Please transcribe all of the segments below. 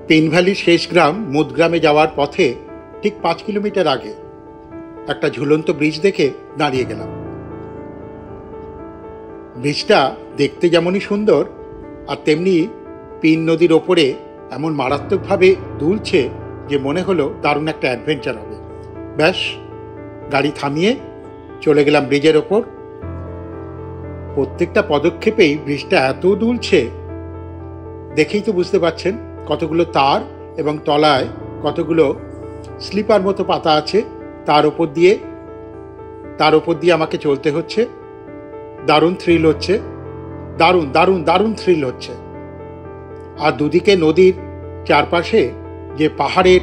Pen ভ্যালির শেষ গ্রাম মুদগ্রামে যাওয়ার পথে ঠিক 5 কিলোমিটার আগে একটা ঝুলন্ত ব্রিজ দেখে দাঁড়িয়ে গেলাম। ব্রিজটা দেখতে যেমনই সুন্দর আর তেমনি পিন নদীর ওপরে এমন মারাত্মকভাবে দুলছে যে মনে হলো দারুণ একটা অ্যাডভেঞ্চার হবে। ব্যাস গাড়ি থামিয়ে চলে গেলাম ব্রিজের ওপর। প্রত্যেকটা পদক্ষেপেই ব্রিজটা এত দুলছে, দেখেই তো বুঝতে পারছেন কতগুলো তার এবং তলায় কতগুলো স্লিপার মতো পাতা আছে। তার উপর দিয়ে আমাকে চলতে হচ্ছে। দারুণ থ্রিল হচ্ছে, দারুণ দারুণ দারুণ থ্রিল হচ্ছে। আর দুদিকে নদীর চারপাশে যে পাহাড়ের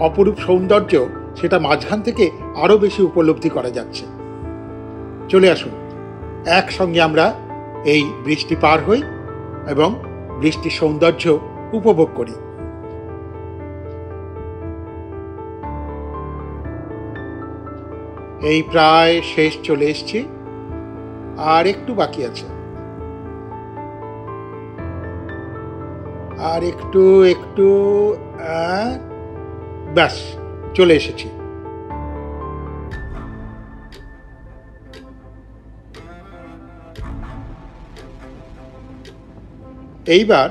অপরূপ সৌন্দর্য, সেটা মাঝখান থেকে আরও বেশি উপলব্ধি করা যাচ্ছে। চলে আসুন, একসঙ্গে আমরা এই বৃষ্টি পার হই এবং বৃষ্টির সৌন্দর্য উপভোগ করি। এই প্রায় শেষ চলে এসেছি, আর একটু বাকি আছে, আর একটু একটু ব্যাস চলে এসেছি। এইবার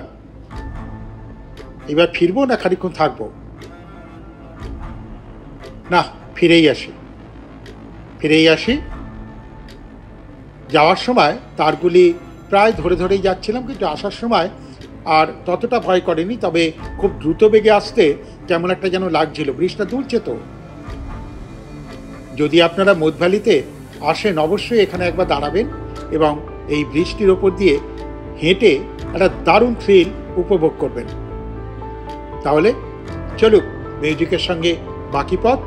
ফিরবো না খানিকক্ষণ থাকবো? না, ফিরেই আসি। যাওয়ার সময় তারগুলি প্রায় ধরে ধরেই যাচ্ছিলাম, কিন্তু আসার সময় আর ততটা ভয় করেনি। তবে খুব দ্রুত বেগে আসতে কেমন একটা যেন লাগছিল, ব্রিজটা দুলছে তো। যদি আপনারা মুদ ভ্যালিতে আসেন, অবশ্যই এখানে একবার দাঁড়াবেন এবং এই ব্রিজটির ওপর দিয়ে হেঁটে একটা দারুণ থ্রিল উপভোগ করবেন। তাহলে চলুক মিউজিকের সঙ্গে বাকি পথ।